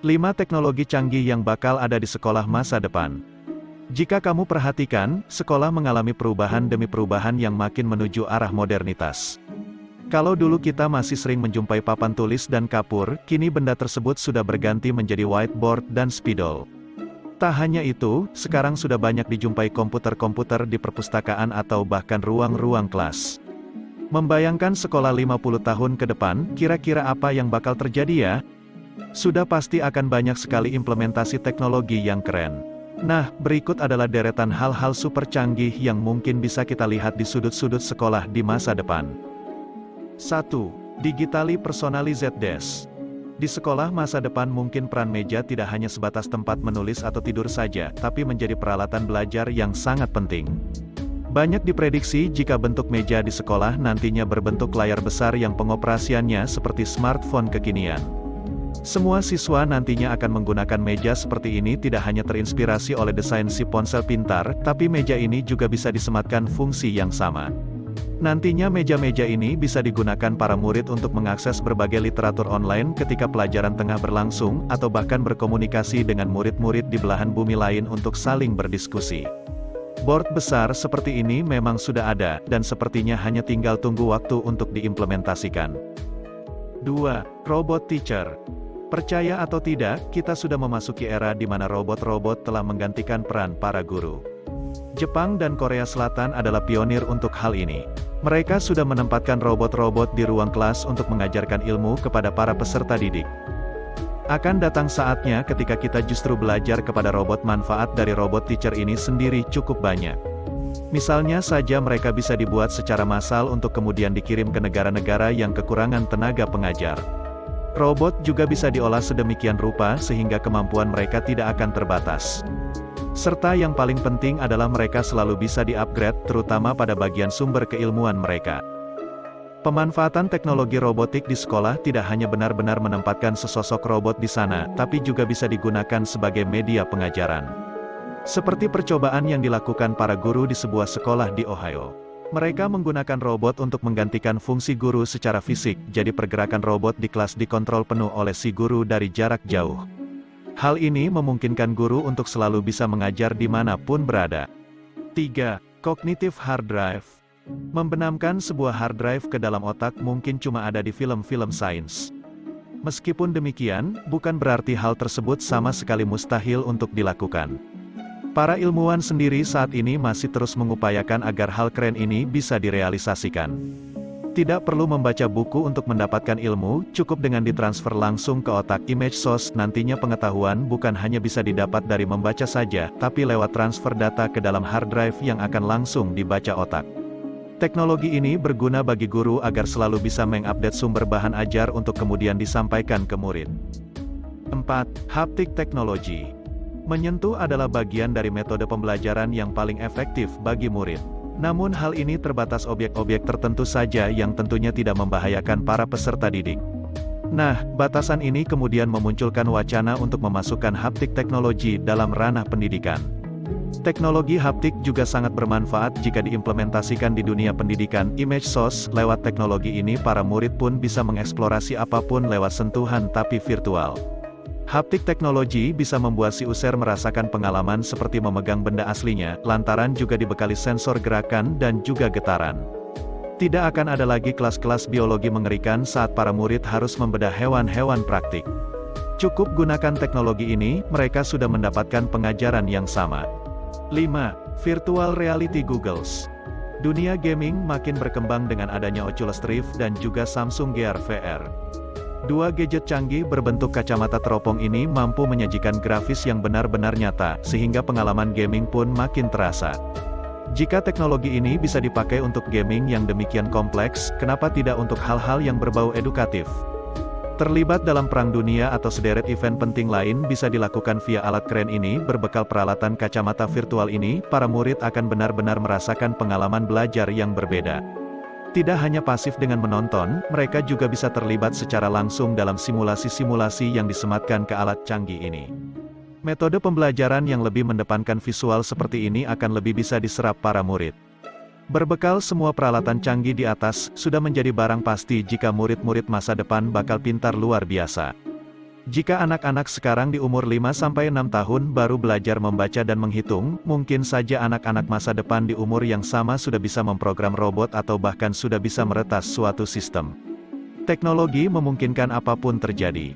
5 teknologi canggih yang bakal ada di sekolah masa depan. Jika kamu perhatikan, sekolah mengalami perubahan demi perubahan yang makin menuju arah modernitas. Kalau dulu kita masih sering menjumpai papan tulis dan kapur, kini benda tersebut sudah berganti menjadi whiteboard dan spidol. Tak hanya itu, sekarang sudah banyak dijumpai komputer-komputer di perpustakaan atau bahkan ruang-ruang kelas. Membayangkan sekolah 50 tahun ke depan, kira-kira apa yang bakal terjadi ya? Sudah pasti akan banyak sekali implementasi teknologi yang keren. Nah, berikut adalah deretan hal-hal super canggih yang mungkin bisa kita lihat di sudut-sudut sekolah di masa depan. 1. Digitally personalized desk. Di sekolah masa depan mungkin peran meja tidak hanya sebatas tempat menulis atau tidur saja, tapi menjadi peralatan belajar yang sangat penting. Banyak diprediksi jika bentuk meja di sekolah nantinya berbentuk layar besar yang pengoperasiannya seperti smartphone kekinian. Semua siswa nantinya akan menggunakan meja seperti ini tidak hanya terinspirasi oleh desain si ponsel pintar, tapi meja ini juga bisa disematkan fungsi yang sama. Nantinya meja-meja ini bisa digunakan para murid untuk mengakses berbagai literatur online ketika pelajaran tengah berlangsung, atau bahkan berkomunikasi dengan murid-murid di belahan bumi lain untuk saling berdiskusi. Board besar seperti ini memang sudah ada, dan sepertinya hanya tinggal tunggu waktu untuk diimplementasikan. 2. Robot teacher. Percaya atau tidak, kita sudah memasuki era di mana robot-robot telah menggantikan peran para guru. Jepang dan Korea Selatan adalah pionir untuk hal ini. Mereka sudah menempatkan robot-robot di ruang kelas untuk mengajarkan ilmu kepada para peserta didik. Akan datang saatnya ketika kita justru belajar kepada robot. Manfaat dari robot teacher ini sendiri cukup banyak. Misalnya saja mereka bisa dibuat secara massal untuk kemudian dikirim ke negara-negara yang kekurangan tenaga pengajar. Robot juga bisa diolah sedemikian rupa sehingga kemampuan mereka tidak akan terbatas. Serta yang paling penting adalah mereka selalu bisa di-upgrade, terutama pada bagian sumber keilmuan mereka. Pemanfaatan teknologi robotik di sekolah tidak hanya benar-benar menempatkan sesosok robot di sana, tapi juga bisa digunakan sebagai media pengajaran. Seperti percobaan yang dilakukan para guru di sebuah sekolah di Ohio. Mereka menggunakan robot untuk menggantikan fungsi guru secara fisik, jadi pergerakan robot di kelas dikontrol penuh oleh si guru dari jarak jauh. Hal ini memungkinkan guru untuk selalu bisa mengajar dimanapun berada. 3. Cognitive hard drive. Membenamkan sebuah hard drive ke dalam otak mungkin cuma ada di film-film sains. Meskipun demikian, bukan berarti hal tersebut sama sekali mustahil untuk dilakukan. Para ilmuwan sendiri saat ini masih terus mengupayakan agar hal keren ini bisa direalisasikan. Tidak perlu membaca buku untuk mendapatkan ilmu, cukup dengan ditransfer langsung ke otak. Image source. Nantinya pengetahuan bukan hanya bisa didapat dari membaca saja, tapi lewat transfer data ke dalam hard drive yang akan langsung dibaca otak. Teknologi ini berguna bagi guru agar selalu bisa mengupdate sumber bahan ajar untuk kemudian disampaikan ke murid. 4. Haptic technology. Menyentuh adalah bagian dari metode pembelajaran yang paling efektif bagi murid. Namun hal ini terbatas objek-objek tertentu saja yang tentunya tidak membahayakan para peserta didik. Nah, batasan ini kemudian memunculkan wacana untuk memasukkan haptic technology dalam ranah pendidikan. Teknologi haptik juga sangat bermanfaat jika diimplementasikan di dunia pendidikan. Image source. Lewat teknologi ini para murid pun bisa mengeksplorasi apapun lewat sentuhan tapi virtual. Haptic technology bisa membuat si user merasakan pengalaman seperti memegang benda aslinya, lantaran juga dibekali sensor gerakan dan juga getaran. Tidak akan ada lagi kelas-kelas biologi mengerikan saat para murid harus membedah hewan-hewan praktik. Cukup gunakan teknologi ini, mereka sudah mendapatkan pengajaran yang sama. 5. Virtual reality goggles. Dunia gaming makin berkembang dengan adanya Oculus Rift dan juga Samsung Gear VR. Dua gadget canggih berbentuk kacamata teropong ini mampu menyajikan grafis yang benar-benar nyata, sehingga pengalaman gaming pun makin terasa. Jika teknologi ini bisa dipakai untuk gaming yang demikian kompleks, kenapa tidak untuk hal-hal yang berbau edukatif? Terlibat dalam perang dunia atau sederet event penting lain bisa dilakukan via alat keren ini. Berbekal peralatan kacamata virtual ini, para murid akan benar-benar merasakan pengalaman belajar yang berbeda. Tidak hanya pasif dengan menonton, mereka juga bisa terlibat secara langsung dalam simulasi-simulasi yang disematkan ke alat canggih ini. Metode pembelajaran yang lebih mendepankan visual seperti ini akan lebih bisa diserap para murid. Berbekal semua peralatan canggih di atas, sudah menjadi barang pasti jika murid-murid masa depan bakal pintar luar biasa. Jika anak-anak sekarang di umur 5-6 tahun baru belajar membaca dan menghitung, mungkin saja anak-anak masa depan di umur yang sama sudah bisa memprogram robot atau bahkan sudah bisa meretas suatu sistem. Teknologi memungkinkan apapun terjadi.